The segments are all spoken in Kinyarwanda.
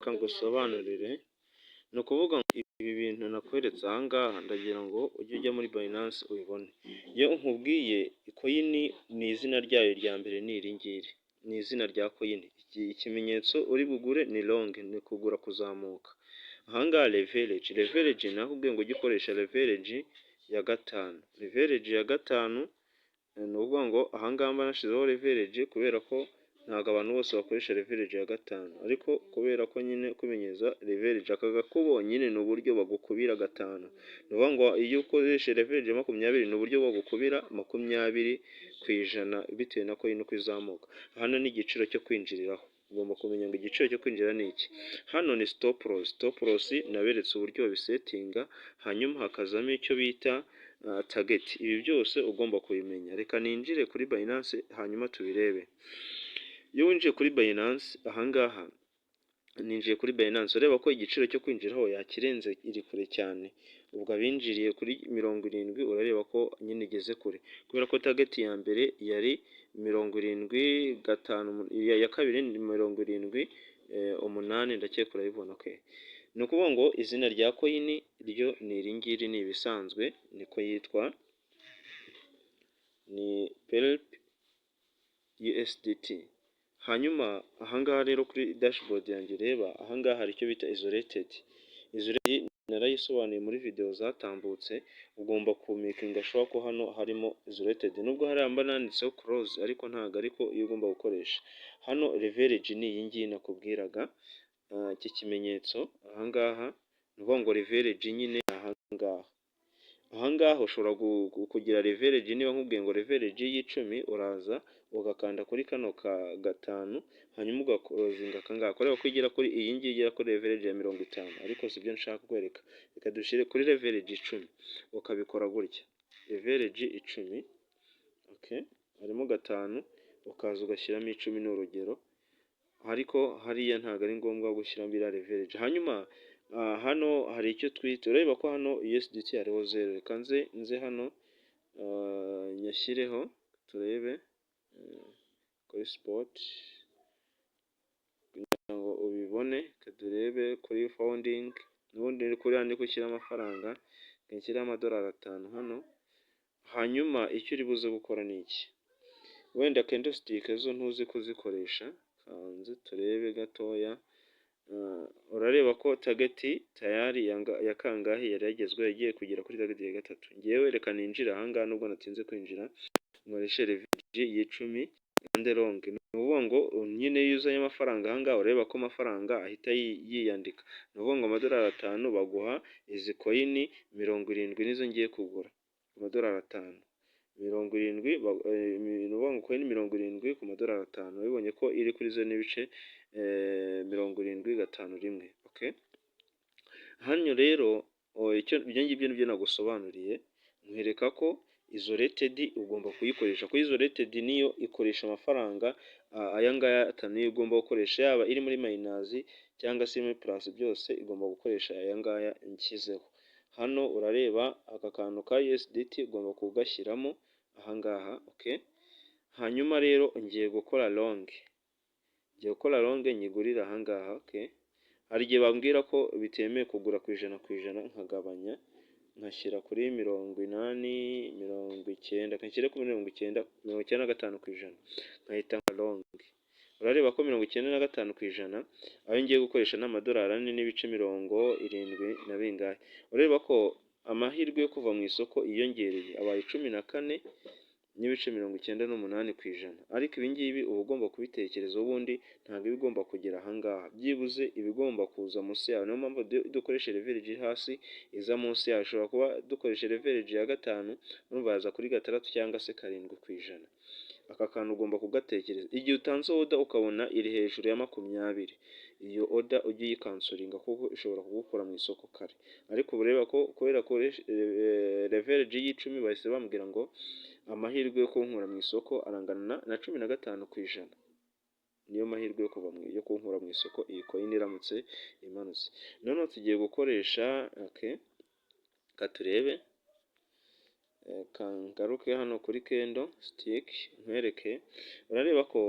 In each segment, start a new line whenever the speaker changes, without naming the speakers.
reka ngusobanurire. Ni ukuvuga ngo ibi bintu nakweretse aha ngaha ndagira ngo ujye ujya muri Binance ubibone. Iyo nkubwiye coin ni izina ryayo rya mbere ni iri ngiri. Ni izina rya coin. Ikimenyetso uri bugure ni long, ni kugura kuzamuka. Aha ngaha leverage. Leverage nakubwiye ngo ujye ukoresha leverage ya gatanu. Leverage ya gatanu ni ukuvuga ngo aha ngaha mba nashyizeho leverage kubera ko ntabwo abantu bose bakoresha leverage ya gatanu, ariko kubera ko nyine kumenyeza leverage aka gakubo nyine ni uburyo bagukubira gatanu. Ni ukuvuga ngo iyo ukoresha leverage 20 ni uburyo bagukubira 20% bitewe na coin uko izamuka. Hano ni igiciro cyo kwinjiriraho. Ugomba kumenya ngo igiciro cyo kwinjira ni iki. Hano ni stop loss. Stop loss naberetse uburyo babisetinga, hanyuma hakazamo icyo bita target. Ibi byose ugomba kubimenya. Reka ninjire kuri Binance hanyuma tubirebe. Iyo winjiye kuri Binance ahangaha, ninjiye kuri Binance ureba ko igiciro cyo kwinjiraho yakirenze, iri kure cyane. Ubwo abinjiriye kuri 70 urareba ko nyine igeze kure, kubera ko target ya mbere yari 75, ya kabiri ni 78, ndakeka urabibona. Okay, ni ukuvuga ngo izina rya coin ryo ni iri ngiri, ni ibisanzwe niko yitwa, ni PERP USDT. Hanyuma ahangaha rero kuri dashboard yanjye ureba ahangaha hari icyo bita isolated. Isolated narayisobanuye muri video zatambutse. Ugomba kumikinga sure ko hano harimo isolated, nubwo hari amba nanditseho close ariko ntago ariko iyo ugomba gukoresha. Hano leverage ni iyi ngiyi nakubwiraga, iki kimenyetso ahangaha ni ukuvuga ngo leverage nyine ahangaha. Ahangaha ushobora kugira leverage, niba nkubwiye ngo leverage y'10 uraza ugakanda kuri kano ka gatanu, hanyuma ugakorozinga akangaha. Kureba ko igera kuri iyi ngiyi, igera kuri leverage ya 50, ariko sibyo nshaka kwereka. Reka dushyire kuri leverage 10, ukabikora gutya leverage 10. Okay, harimo gatanu, ukaza ugashyiramo 10 ni urugero, ariko hariya ntabwo ari ngombwa gushyiramo iriya leverage. Hanyuma hano hari icyo twita, ureba ko hano USDT hariho 0. Reka nze hano nyashyireho turebe kuri spot kugira ngo ubibone. Kadurebe kuri founding, n'ubundi kuri handi gushyira amafaranga, nshyira $5 hano. Hanyuma icyo uri buze gukora ni iki, wenda candlestick zo ntuzi kuzikoresha, kanze turebe gatoya. Urareba ko target tayari ya kangahe yari yagezweho, yagiye kugera kuri target ya 3. Ngewe reka ninjira ahangaha nubwo natinze kwinjira, nkoreshe leverage y'10 and long. Ni ukuvuga ngo nyine iyo uzanye amafaranga ahangaha ureba ko amafaranga ahita yiyandika. Ni ukuvuga ngo $5 baguha izi coin 70 nizo ngiye kugura. $5 70, ni ukuvuga ngo coin 70 ku $5. Wibonye ko iri kuri 0.75. Okay, hano rero ibyo ngibyo nibyo nagusobanuriye, nkwereka ko isolated ugomba kuyikoresha. Kuri isolated niyo ikoresha amafaranga aya ngaya 5 niyo ugomba gukoresha, yaba iri muri minus cyangwa se muri plus, byose igomba gukoresha aya ngaya nshyizeho. Hano urareba aka kantu ka USDT ugomba kugashyiramo ahangaha. Okay, hanyuma rero ngiye gukora long, nyigurira ahangaha. Okay, hari igihe bambwira ko bitemewe kugura ku ijana, nkagabanya nkashyira kuri 80, 90, kanshyire kuri 95%, nkahita nka long. Urareba ko 95% ayo ngiye gukoresha $4.70 na bingahe. Urareba ko amahirwe yo kuva mu isoko iyongereye abaye 14.98%. Ariko ibi ngibi uba ugomba kubitekereza, ubundi ntabwo ibigomba kugera ahangaha, byibuze ibigomba kuza munsi yawe. Niyo mpamvu dukoresha leverage hasi, iza munsi yawe. Ushobora kuba dukoresha leverage ya 5, urumva yaza kuri 6 cyangwa se 7%. Aka kantu ugomba kugatekereza. Igihe utanze order ukabona iri hejuru ya 20, iyo order ujye uyikansoringa kuko ishobora kugukora mu isoko kare. Ariko ureba ko kubera ko leverage y'10 bahise bambwira ngo amahirwe yo kunkura mu isoko arangana na 15%. Niyo mahirwe yo kunkura mu isoko iyi coin iramutse imanutse. None tugiye gukoresha katurebe, kangaruke hano kuri candlestick nkwereke. Urareba ko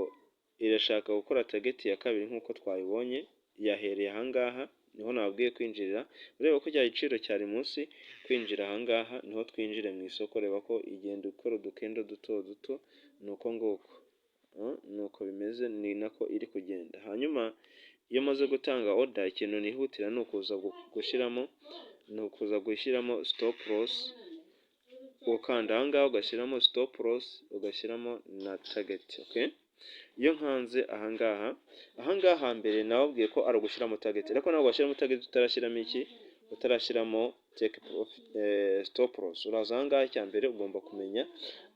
irashaka gukora target ya kabiri nkuko twabibonye, yahereye ahangaha niho nababwiye kwinjirira, ureba ko cya giciro cyari munsi, kwinjira ahangaha niho twinjire mu isoko, reba ko igenda ukora udukendo duto duto, ni uko nguko, ni uko bimeze, ni nako iri kugenda. Hanyuma iyo umaze gutanga order, ikintu nihutira ni ukuza gushyiramo stop loss, ukanda ahangaha ugashyiramo stop loss, ugashyiramo na target. Okay, iyo nkanze ahangaha mbere nababwiye ko ari ugushyiramo target, ariko ntabwo washyiramo target utarashyiramo iki, utarashyiramo take profit, stop loss. Uraza ahangaha, icya mbere ugomba kumenya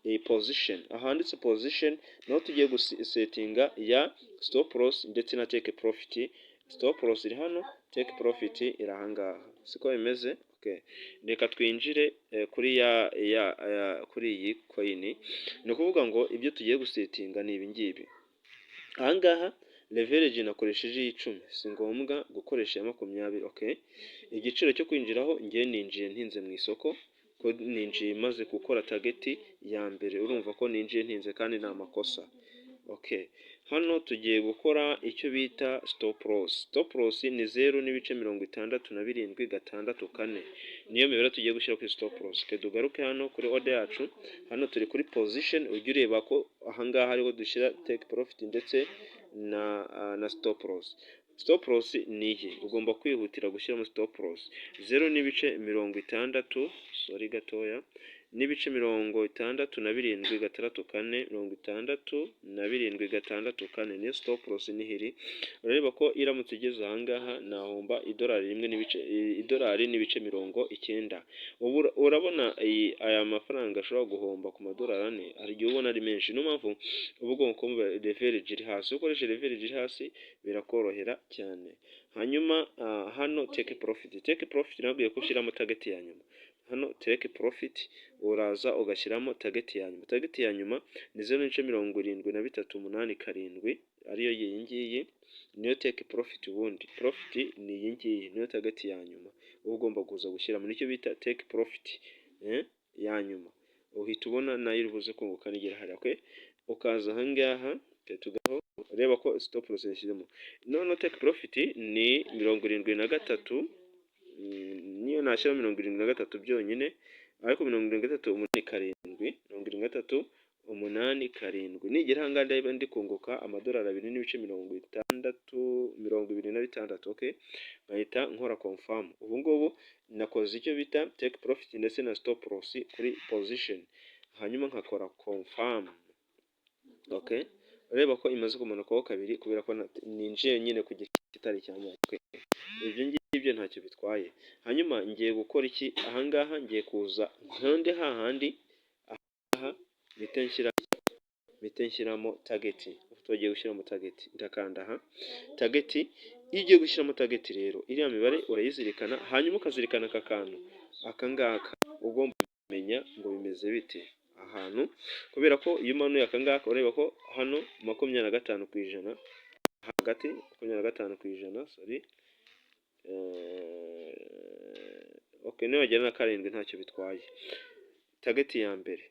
iyi position, ahanditse position niho tugiye gusetinga ya stop loss ndetse na take profit. Stop loss iri hano, take profit iri ahangaha, siko bimeze. Okay, reka twinjire kuri kuri iyi coin. Ni ukuvuga ngo ibyo tugiye gusetinga ni ibi ngibi. Ahangaha leverage nakoresheje y'icumi, si ngombwa gukoresha ya 20. Okay, igiciro cyo kwinjiraho ngiye ninjiye ntinze mu isoko, ko ninjiye maze gukora target ya mbere, urumva ko ninjiye ntinze kandi nta makosa. Okay, hano tugiye gukora icyo bita stop loss. Stop loss ni 0.6764, niyo mibare tugiye gushyira kuri stop loss. Tugaruke hano kuri order yacu, hano turi kuri position, ujye ureba ko ahangaha ariho dushyira take profit ndetse na stop loss. Stop loss ni iki, ugomba kwihutira gushyiramo stop loss 0.60, sorry gatoya, n'ibice 67.64, niyo stop loss nihiri. Urareba ko iramutse igeze ahangaha nahomba idolari n'ibice 90. Ubu urabona aya mafaranga ashobora guhomba ku madolari 4, hari igihe ubona ari menshi. Niyo mpamvu uba ugomba kumva leverage iri hasi, ukoresha leverage iri hasi birakorohera cyane. Hanyuma hano take profit nabwiye ko ushyiramo target ya nyuma. Hano take profit uraza ugashyiramo target ya nyuma. Target ya nyuma ni 0.7387, ariyo iyi ngiyi, niyo take profit. Ubundi profit ni iyi ngiyi, niyo target ya nyuma uba ugomba kuza gushyiramo, nicyo bita take profit ya nyuma. Uhita ubona nayo iri buze kunguka nigera hariya. Okay, ukaza ahangaha tugaho, ureba ko stop loss yashyizemo. None take profit ni 73, niyo nashyira 73 byonyine, ariko 73.87, nigera ahangaha ndahita ndi kunguka amadolari 2.26. Okay, nkahita nkora confirm. Ubu ngubu nakoze icyo bita take profit ndetse na stop loss kuri position, hanyuma nkakora confirm. Okay, ureba ko imaze kumanukaho kabiri kubera ko ninjiye nyine ku giti kitari cyane. Okay, ibyo ngibyo ntacyo bitwaye. Hanyuma ngiye gukora iki, ahangaha ngiye kuza nkonde hahandi aha bite nshyiramo target. Tugiye gushyiramo target, ndakanda aha target. Iyo ugiye gushyiramo target rero, iriya mibare urayizirikana, hanyuma ukazirikana aka kantu akangaka, ugomba kumenya ngo bimeze bite ahantu, kubera ko iyo umanuye akangaka ureba ko hano 25%, hagati 25%, sorry. Okay, niyo wagera na 7 ntacyo bitwaye. Target ya mbere,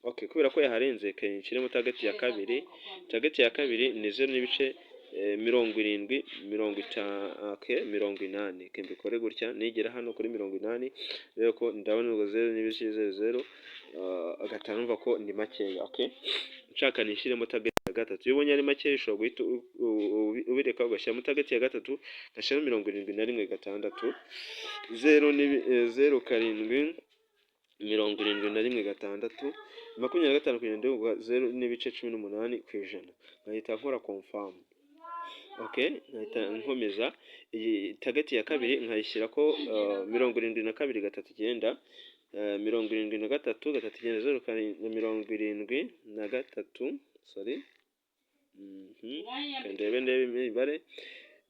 okay, kubera ko yaharenze nshyiremo target ya kabiri. Target ya kabiri ni 0.70, mbikore gutya, nigera hano kuri 80, rero ko ndabona ngo 0.00 agatanu, umva ko ni makeya. Okay, nshaka nishyiremo target ya gatatu. Iyo ubonye ari makeya ushobora guhita ubireka ugashyiramo target ya gatatu, gashyiramo 71.6, 0.07 71.6, 25%, 0.18%, nkahita nkora confirm. Okay, nkahita nkomeza iyi target ya kabiri nkayishyira ko 72.39, 73.39, sorry. Ndebe imibare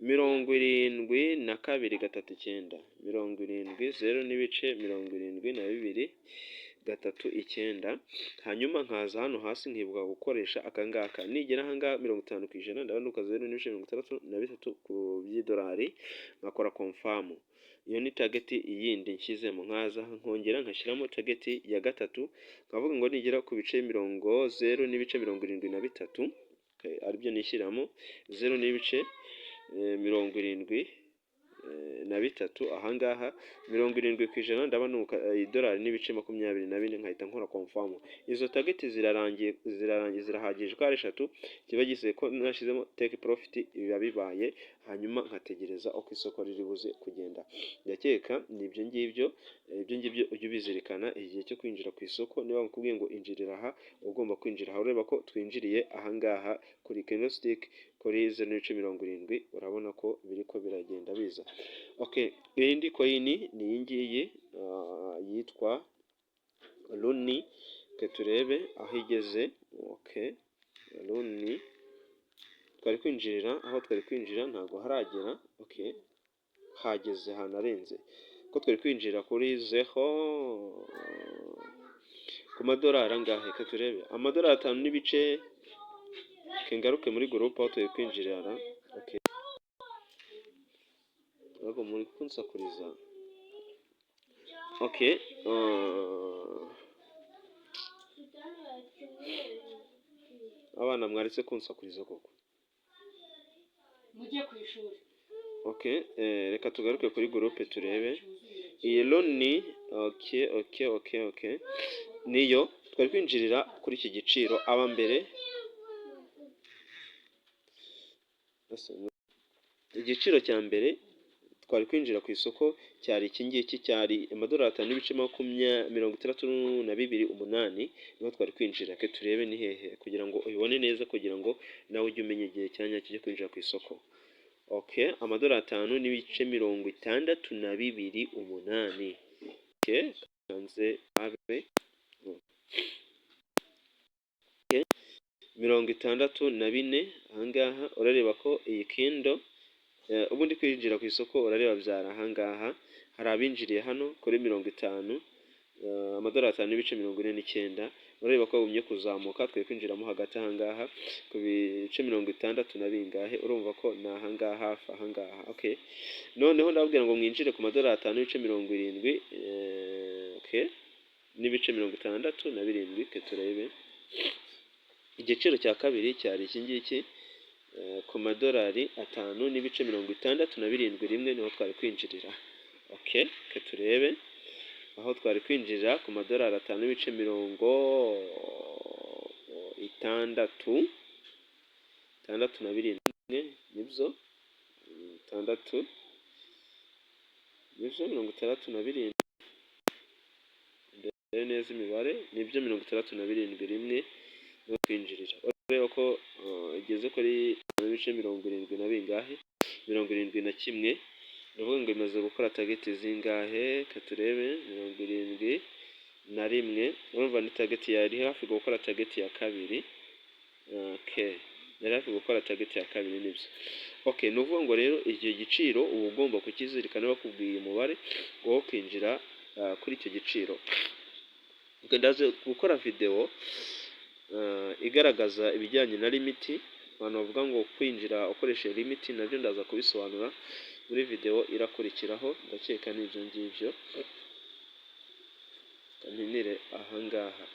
72.39, 0.7239. Hanyuma nkaza hano hasi nkibuka gukoresha akangaka, nigera ahangaha 50%, ndabanduka 0.63 ku by'idolari, nkakora confirm. Iyo ni target yindi nshyizemo. Nkaza nkongera nkashyiramo target ya gatatu, nkavuga ngo nigera ku bice 0.73, aribyo nishyiramo 0.73, 73 ahangaha 70% ndabona idolari n'ibice 24 nkahita nkora confirm. Izo target zirahagije ko ari 3 kiba giseye ko nashizemo take profit biba bibaye, hanyuma nkategereza uko isoko riri buze kugenda. Ndakeka nibyo ngibyo ujye ubizirikana igihe cyo kwinjira ku isoko. Niba nkubwiye ngo injirira aha, ugomba kwinjira aha. Ureba ko twinjiriye ahangaha kuri candlestick kuri 0.70, urabona ko biriko biragenda biza. Okay, indi coin ni iyi ngiyi yitwa Luni. Turebe aho igeze. Okay, Luni twari kwinjirira aho twari kwinjira ntago haragera. Okay, hageze hanarenze ko twari kwinjira kuri 0 ku madolari angahe. Turebe amadolari 5 n'ibice. Kengaruke muri group aho twari kwinjirira. Okay, ntabwo muri kunsakuriza. Okay, abana mwaretse kunsakuriza koko.
Mujye ku ishuri.
Okay, reka tugaruke kuri group turebe iyi Loni. Okay, niyo twari kwinjirira kuri iki giciro aba mbere. Igiciro cya mbere twari kwinjira ku isoko cyari iki ngiki, cyari amadolari 5 n'ibice 62.8 niho twari kwinjira. Ke turebe ni hehe kugira ngo ubibone neza, kugira ngo nawe ujye umenya igihe cyanya cyo kwinjira ku isoko. Okay, amadolari 5 n'ibice 62.8. Okay, kanze abe 64 ahangaha. Urareba ko iyi kindo ubundi kwinjira ku isoko urareba byara ahangaha. Hari abinjiriye hano kuri 50, amadolari 5 n'ibice 49. Urareba ko bumye kuzamuka, twe kwinjiramo hagati ahangaha ku bice 60 na bingahe. Urumva ko na ahangaha hafi ahangaha. Okay, noneho ndababwira ngo mwinjire ku madolari 5 n'ibice 70. Okay, n'ibice 67. Ke turebe igiciro cya kabiri cyari iki ngiki ku madolari 5 n'ibice 67 rimwe niho twari kwinjirira. Okay, ke turebe aho twari kwinjirira ku madolari 5 n'ibice 67 nibyo 6 nibyo 67 neza imibare nibyo 67 rimwe no kwinjirira. Ureba ko igeze kuri 70 na bingahe 71. Ndavuga ngo imaze gukora target zingahe. Katurebe 71. Urumva ni target yari hafi gukora target ya kabiri. Okay, yari hafi gukora target ya kabiri nibyo. Okay, nuvuga ngo rero igihe giciro uba ugomba kukizirikana bakubwiye umubare wo kwinjira kuri icyo giciro. Ndaze gukora video igaragaza ibijyanye na limit. Abantu bavuga ngo kwinjira ukoresheje limit nabyo ndaza kubisobanura muri video irakurikiraho. Ndakeka n'ibyo ngibyo kaninire ahangaha.